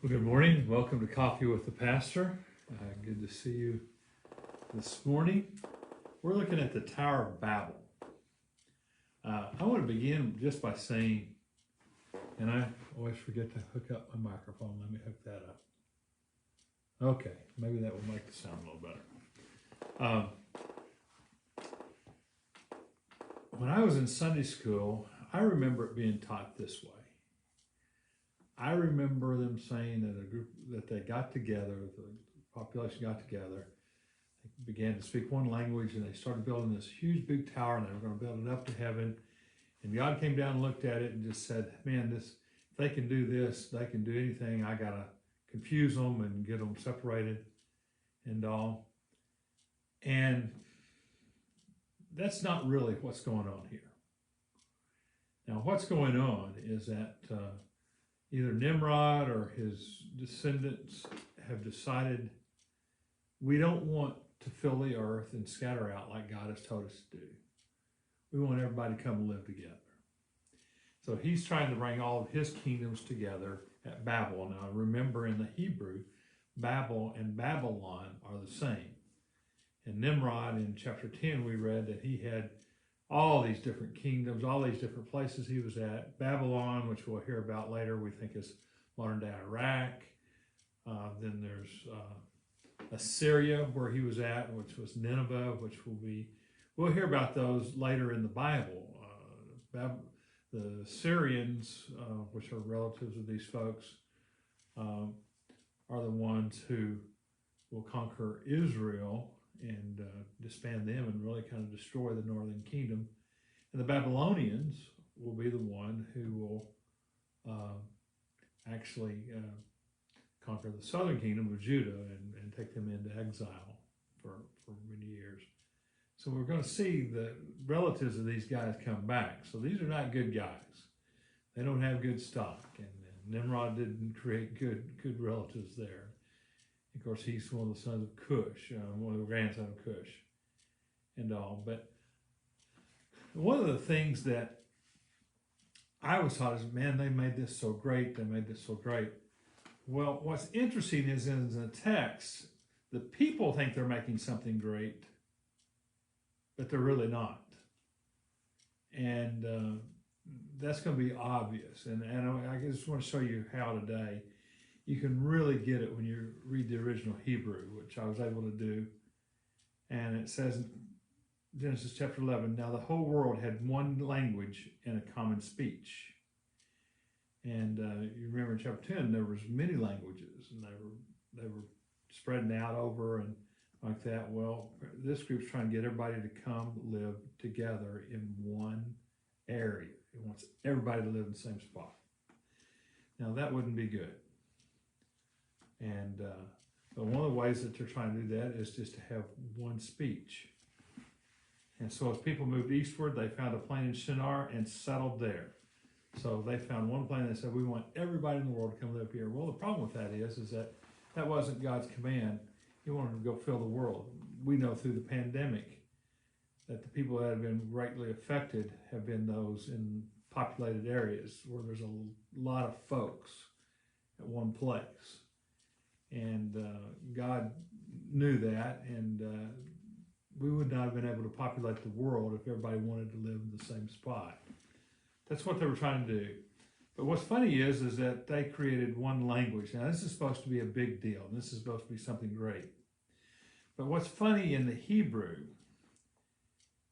Well, good morning. Welcome to Coffee with the Pastor. Good to see you this morning. We're looking at the Tower of Babel. I want to begin just by saying, and I always forget to hook up my microphone. Let me hook that up. Okay, maybe that will make the sound a little better. When I was in Sunday school, I remember it being taught this way. I remember them saying that a group that they got together, the population got together, they began to speak one language, and they started building this huge big tower, and they were going to build it up to heaven. And God came down and looked at it and just said, "Man, if they can do this, they can do anything. I gotta confuse them and get them separated and all." And that's not really what's going on here. Now, what's going on is that either Nimrod or his descendants have decided we don't want to fill the earth and scatter out like God has told us to do. We want everybody to come and live together. So he's trying to bring all of his kingdoms together at Babel. Now remember, in the Hebrew, Babel and Babylon are the same. And Nimrod, in chapter 10, we read that he had all these different kingdoms, all these different places he was at. Babylon, which we'll hear about later, we think is modern day Iraq. Then there's Assyria, where he was at, which was Nineveh, which we'll hear about those later in the Bible. The Syrians, which are relatives of these folks, are the ones who will conquer Israel and disband them and really kind of destroy the northern kingdom. And the Babylonians will be the one who will actually conquer the southern kingdom of Judah and take them into exile for many years. So we're going to see the relatives of these guys come back. So these are not good guys. They don't have good stock. And Nimrod didn't create good relatives there. Of course, he's one of the sons of Cush, one of the grandsons of Cush and all. But one of the things that I was taught is, man, they made this so great. They made this so great. Well, what's interesting is in the text, the people think they're making something great, but they're really not. And that's going to be obvious. And I just want to show you how today you can really get it when you read the original Hebrew, which I was able to do. And it says in Genesis chapter 11, now the whole world had one language and a common speech. And you remember in chapter 10, there was many languages, and they were spreading out over and like that. Well, this group's trying to get everybody to come live together in one area. It wants everybody to live in the same spot. Now, that wouldn't be good. And but one of the ways that they're trying to do that is just to have one speech. And so as people moved eastward, they found a plain in Shinar and settled there. So they found one plain and they said, we want everybody in the world to come live here. Well, the problem with that is that wasn't God's command. He wanted to go fill the world. We know through the pandemic that the people that have been greatly affected have been those in populated areas where there's a lot of folks at one place. And God knew that, and we would not have been able to populate the world if everybody wanted to live in the same spot. That's what they were trying to do. But what's funny is that they created one language. Now, this is supposed to be a big deal. This is supposed to be something great. But what's funny in the Hebrew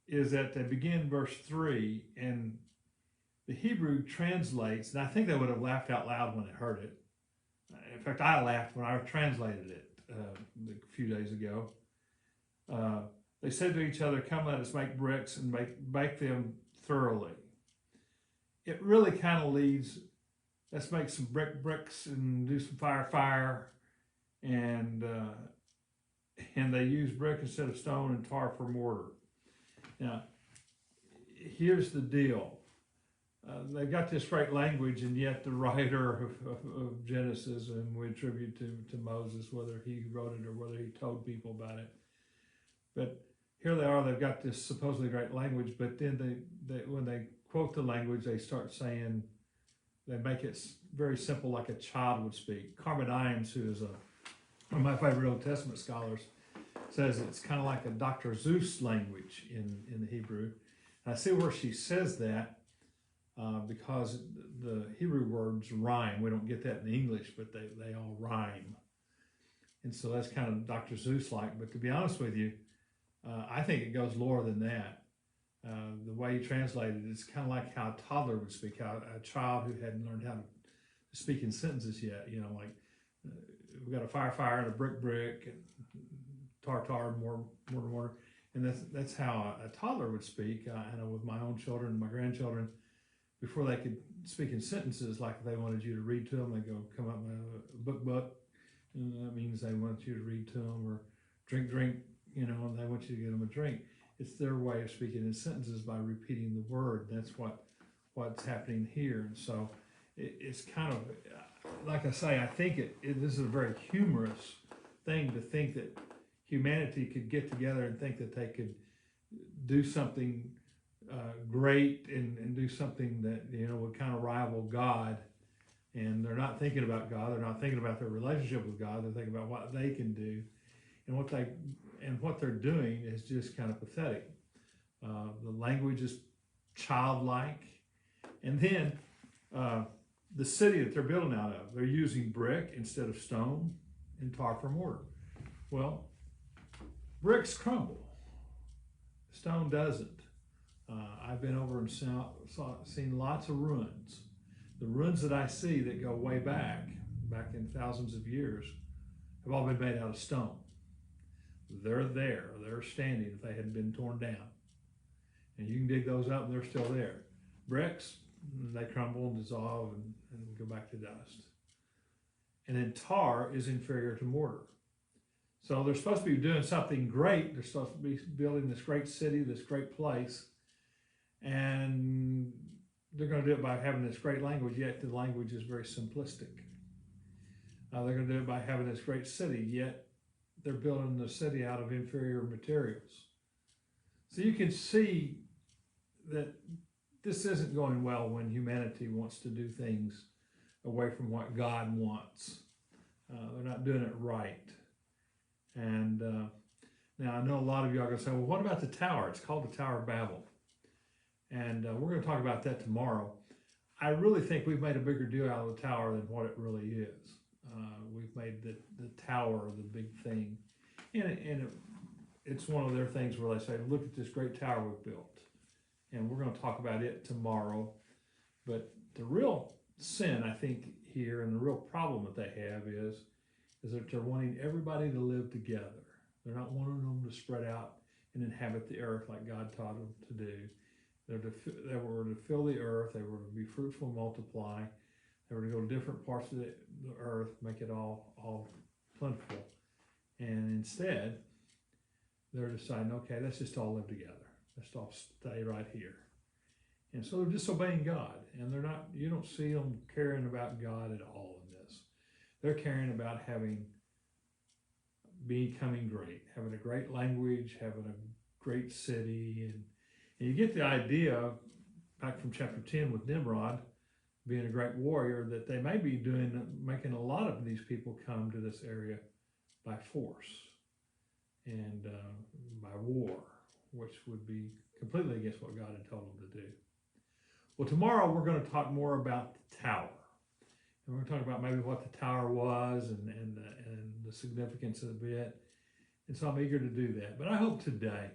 is that they begin verse 3, and the Hebrew translates, and I think they would have laughed out loud when they heard it. In fact, I laughed when I translated it a few days ago. They said to each other, come, let us make bricks and bake them thoroughly. It really kind of leads, let's make some bricks and do some fire. And they use brick instead of stone and tar for mortar. Now, here's the deal. They've got this great language, and yet the writer of Genesis, and we attribute to Moses, whether he wrote it or whether he told people about it. But here they are, they've got this supposedly great language, but then they when they quote the language, they start saying they make it very simple, like a child would speak. Carbon Imes, who is one of my favorite Old Testament scholars, says it's kind of like a Dr. Seuss language in the Hebrew. And I see where she says that because the Hebrew words rhyme. We don't get that in English, but they all rhyme. And so that's kind of Dr. Seuss-like. But to be honest with you, I think it goes lower than that. The way you translate it, it's kind of like how a toddler would speak, how a child who hadn't learned how to speak in sentences yet, like we got a fire, and a brick, and tar, mortar. And that's how a toddler would speak. I know with my own children and my grandchildren, before they could speak in sentences, like if they wanted you to read to them, they go, come up with a book. And that means they want you to read to them, or drink, and they want you to get them a drink. It's their way of speaking in sentences by repeating the word. That's what's happening here. And so it's kind of, like I say, I think this is a very humorous thing to think that humanity could get together and think that they could do something great and do something that would kind of rival God. And they're not thinking about God. They're not thinking about their relationship with God. They're thinking about what they can do, and what they're doing is just kind of pathetic. The language is childlike, and then the city that they're building out of, they're using brick instead of stone and tar for mortar. Well, bricks crumble. Stone doesn't. I've been over and seen lots of ruins. The ruins that I see that go way back in thousands of years, have all been made out of stone. They're there. They're standing if they hadn't been torn down. And you can dig those up and they're still there. Bricks, they crumble and dissolve and go back to dust. And then tar is inferior to mortar. So they're supposed to be doing something great. They're supposed to be building this great city, this great place. And they're going to do it by having this great language, yet the language is very simplistic. They're going to do it by having this great city, yet they're building the city out of inferior materials. So you can see that this isn't going well when humanity wants to do things away from what God wants. They're not doing it right. And now I know a lot of you are going to say, well, what about the tower? It's called the Tower of Babel. And we're going to talk about that tomorrow. I really think we've made a bigger deal out of the tower than what it really is. We've made the tower the big thing. And it's one of their things where they say, look at this great tower we've built. And we're going to talk about it tomorrow. But the real sin, I think, here, and the real problem that they have is that they're wanting everybody to live together. They're not wanting them to spread out and inhabit the earth like God taught them to do. They were to fill the earth. They were to be fruitful and multiply. They were to go to different parts of the earth, make it all plentiful. And instead, they're deciding, okay, let's just all live together. Let's all stay right here. And so they're disobeying God. And you don't see them caring about God at all in this. They're caring about becoming great, having a great language, having a great city. And you get the idea, back from chapter 10 with Nimrod, being a great warrior, that they may be making a lot of these people come to this area by force and by war, which would be completely against what God had told them to do. Well, tomorrow we're going to talk more about the tower. And we're going to talk about maybe what the tower was and the significance of it. And so I'm eager to do that. But I hope today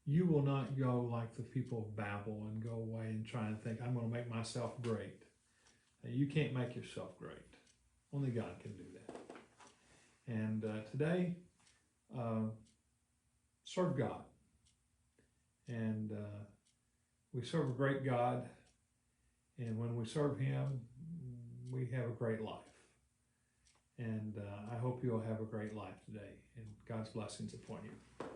you will not go like the people of Babel and go away and try and think, I'm going to make myself great. You can't make yourself great. Only God can do that. And today, serve God. And we serve a great God. And when we serve Him, we have a great life. And I hope you'll have a great life today. And God's blessings upon you.